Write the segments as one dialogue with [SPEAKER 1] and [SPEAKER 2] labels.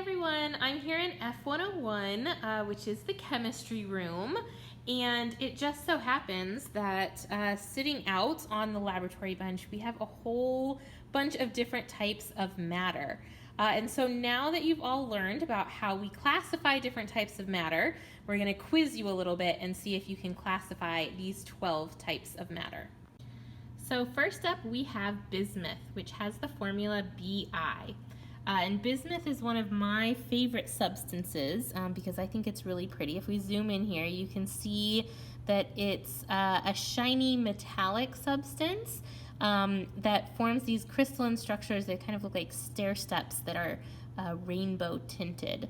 [SPEAKER 1] everyone, I'm here in F101, which is the chemistry room, and it just so happens that sitting out on the laboratory bench, we have a whole bunch of different types of matter. And so now that you've all learned about how we classify different types of matter, we're going to quiz you a little bit and see if you can classify these 12 types of matter. So first up we have bismuth, which has the formula Bi. And bismuth is one of my favorite substances because I think it's really pretty. If we zoom in here, you can see that it's a shiny metallic substance that forms these crystalline structures that kind of look like stair steps that are rainbow tinted.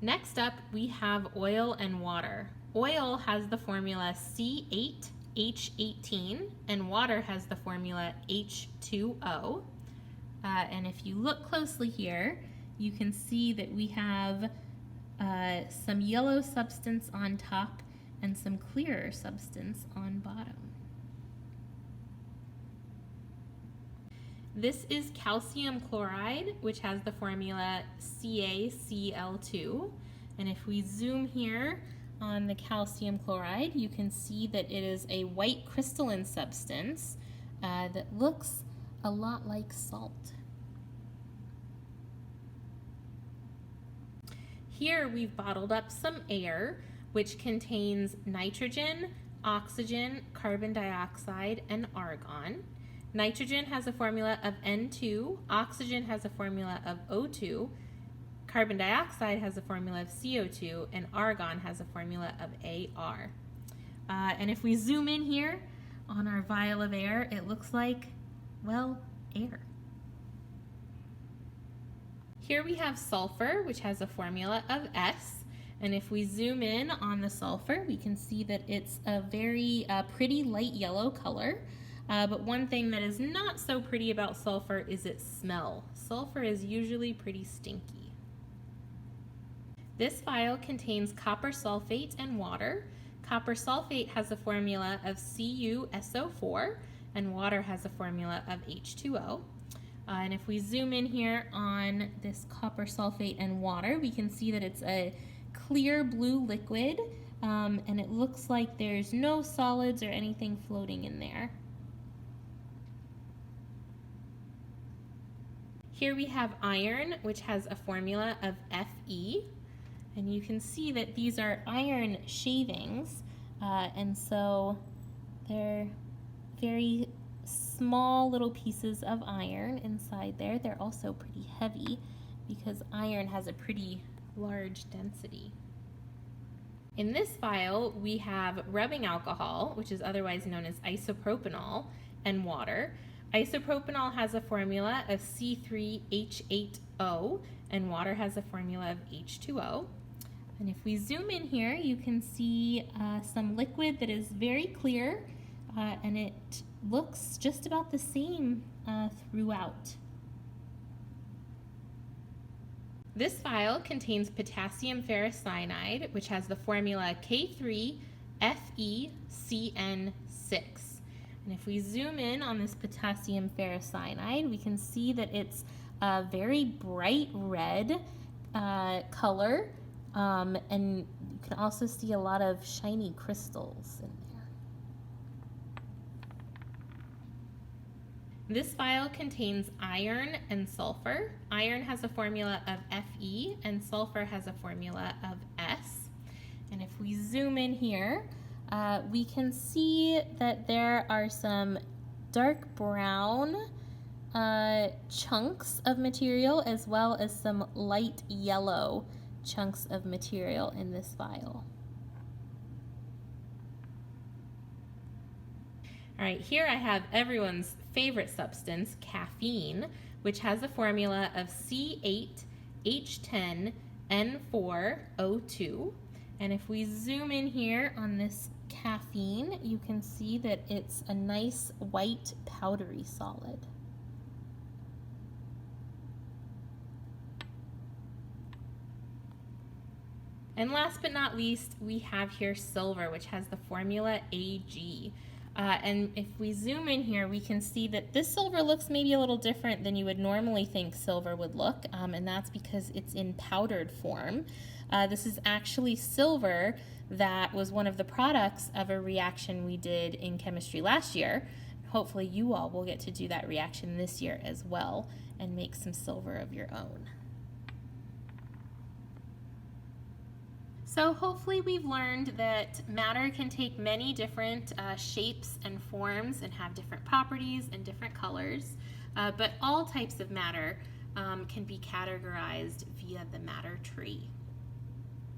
[SPEAKER 1] Next up, we have oil and water. Oil has the formula C8H18 and water has the formula H2O. And if you look closely here, you can see that we have some yellow substance on top and some clearer substance on bottom. This is calcium chloride, which has the formula CaCl2. And if we zoom here on the calcium chloride, you can see that it is a white crystalline substance that looks a lot like salt. Here we've bottled up some air, which contains nitrogen, oxygen, carbon dioxide, and argon. Nitrogen has a formula of N2, oxygen has a formula of O2, carbon dioxide has a formula of CO2, and argon has a formula of Ar. And if we zoom in here on our vial of air, it looks like, well, air. Here we have sulfur, which has a formula of S. And if we zoom in on the sulfur, we can see that it's a very pretty light yellow color. But one thing that is not so pretty about sulfur is its smell. Sulfur is usually pretty stinky. This vial contains copper sulfate and water. Copper sulfate has a formula of CuSO4 and water has a formula of H2O. And if we zoom in here on this copper sulfate and water, we can see that it's a clear blue liquid and it looks like there's no solids or anything floating in there. Here we have iron, which has a formula of Fe. And you can see that these are iron shavings, and so they're very small little pieces of iron inside there. They're also pretty heavy because iron has a pretty large density. In this vial, we have rubbing alcohol, which is otherwise known as isopropanol, and water. Isopropanol has a formula of C3H8O, and water has a formula of H2O. And if we zoom in here, you can see some liquid that is very clear, and it looks just about the same throughout. This vial contains potassium ferricyanide, which has the formula K3FeCN6. And if we zoom in on this potassium ferricyanide, we can see that it's a very bright red color. And you can also see a lot of shiny crystals in there. This vial contains iron and sulfur. Iron has a formula of Fe and sulfur has a formula of S. And if we zoom in here, we can see that there are some dark brown chunks of material as well as some light yellow chunks of material in this vial. All right, here I have everyone's favorite substance, caffeine, which has a formula of C8H10N4O2. And if we zoom in here on this caffeine, you can see that it's a nice white powdery solid. And last but not least, we have here silver, which has the formula Ag. And if we zoom in here, we can see that this silver looks maybe a little different than you would normally think silver would look, and that's because it's in powdered form. This is actually silver that was one of the products of a reaction we did in chemistry last year. Hopefully you all will get to do that reaction this year as well and make some silver of your own. So hopefully we've learned that matter can take many different shapes and forms and have different properties and different colors, but all types of matter can be categorized via the matter tree.